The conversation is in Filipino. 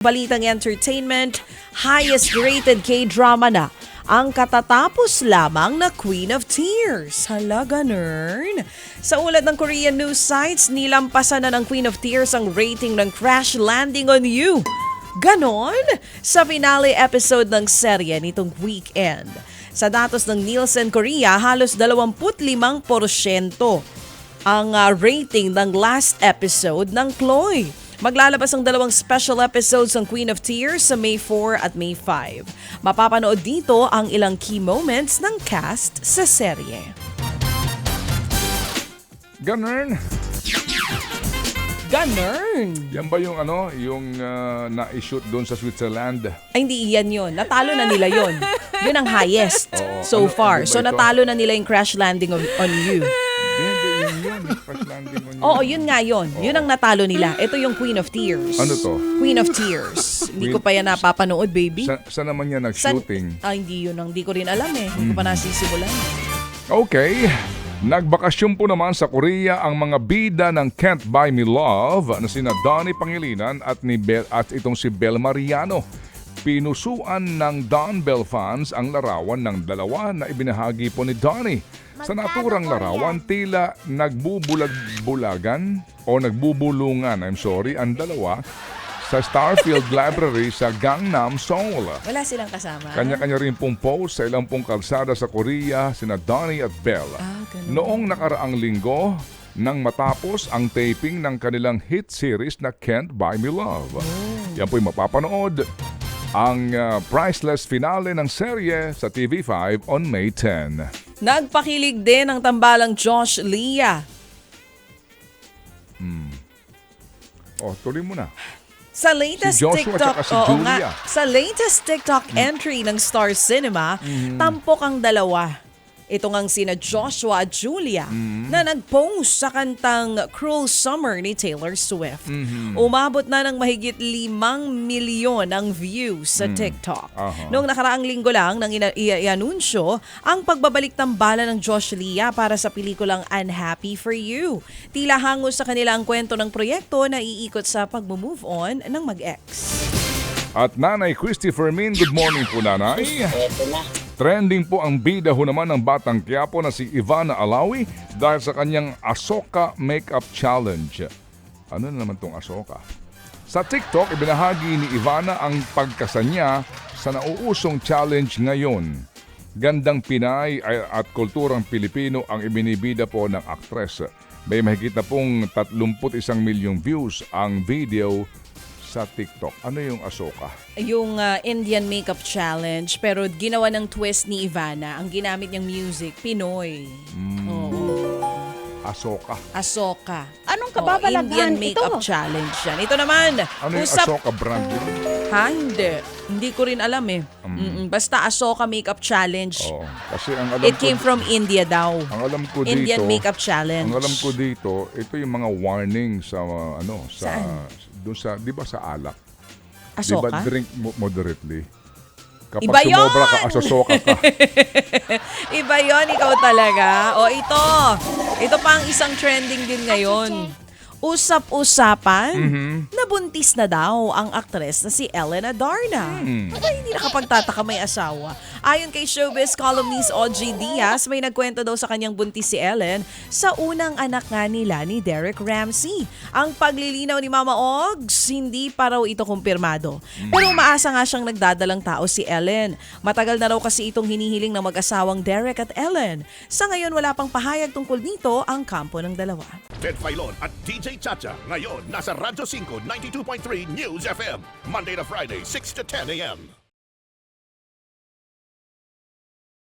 Balitang entertainment, highest rated K-drama na ang katatapos lamang na Queen of Tears. Hala, ganun. Sa ulat ng Korean news sites, nilampasan na ng Queen of Tears ang rating ng Crash Landing on You. Ganon? Sa finale episode ng serye nitong weekend. Sa datos ng Nielsen Korea, halos 25% ang rating ng last episode ng Chloe. Maglalabas ang dalawang special episodes ng Queen of Tears sa May 4 at May 5. Mapapanood dito ang ilang key moments ng cast sa serye. Ganun. Ganun! Yan ba yung na-shoot doon sa Switzerland? Ay, hindi yan yun. Natalo na nila yun. Yun ang highest so far. So natalo na nila yung Crash Landing on You. Yun, Crash Landing on You. Oo, yun nga yun. Yun ang natalo nila. Ito yung Queen of Tears. Ano to? Queen of Tears. Hindi ko pa yan napapanood, baby. Saan naman yan nag-shooting? Hindi yun. Hindi ko rin alam eh. Hindi ko pa nasisimulan. Okay. Nagbakasyon po naman sa Korea ang mga bida ng Can't Buy Me Love na sina Donnie Pangilinan at itong si Bel Mariano. Pinusuan ng Don Bell fans ang larawan ng dalawa na ibinahagi po ni Donnie. Sa naturang larawan, tila nagbubulungan ang dalawa sa Starfield Library sa Gangnam, Seoul. Wala silang kasama. Kanya-kanya rin pong post sa ilang pong kalsada sa Korea, sina Donnie at Belle. Noong nakaraang linggo, nang matapos ang taping ng kanilang hit series na Can't Buy Me Love. Yan po'y mapapanood ang priceless finale ng serye sa TV5 on May 10. Nagpakilig din ang tambalang Josh Leah. Tuloy mo na. Sa latest Si Joshua TikTok, at si Julia. sa latest TikTok entry ng Star Cinema, tampok ang dalawa. Ito ngang sina Joshua at Julia na nag-post sa kantang Cruel Summer ni Taylor Swift. Umabot na ng mahigit 5 milyon ang views sa TikTok. Noong nakaraang linggo lang nang i-anunsyo ang pagbabalik tambala ng Josh Leah para sa pelikulang Unhappy for You. Tila hango sa kanila ang kwento ng proyekto na iikot sa pag-move on ng mag-ex. At Nanay Christy Fermin, good morning po, Nanay. Trending po ang bida ho naman ng Batang Quiapo na si Ivana Alawi dahil sa kanyang Asoka Makeup Challenge. Ano na naman tong Asoka? Sa TikTok, ibinahagi ni Ivana ang pagkasanya sa nauusong challenge ngayon. Gandang Pinay at kulturang Pilipino ang ibinibida po ng aktres. May mahigit na pong 31 milyong views ang video sa TikTok. Ano yung Asoka? Yung Indian Makeup Challenge, pero ginawa ng twist ni Ivana. Ang ginamit niyang music, Pinoy. Asoka. Anong kababalaghan Indian Makeup Challenge yan. Ito naman. Ano yung Asoka brand yun? Hindi ko rin alam eh. Basta Asoka Makeup Challenge. Kasi ang alam It came from India daw. Ang alam ko dito, Indian Makeup Challenge. Ang alam ko dito, ito yung mga warning sa Saan? doon sa, di ba sa alak? Asoka? Di ba drink moderately? Kapag Iba yun! sumobra ka, asosoka ka. Iba yun, ikaw talaga. Ito pa ang isang trending din ngayon. Usap-usapan, nabuntis na daw ang aktres na si Ellen Adarna. Hindi nakapagtataka may asawa. Ayon kay showbiz columnist Audrey Diaz, may nagkwento daw sa kanyang buntis si Ellen sa unang anak nga nila ni Derek Ramsey. Ang paglilinaw ni Mama Ogs, hindi pa raw ito kumpirmado. Pero umaasa nga siyang nagdadalang tao si Ellen. Matagal na raw kasi itong hinihiling ng mag-asawang Derek at Ellen. Sa ngayon wala pang pahayag tungkol dito ang kampo ng dalawa. Ted Filon at DJ Chacha. Ngayon, nasa Radyo 5, 92.3 News FM. Monday to Friday, 6 to 10 a.m.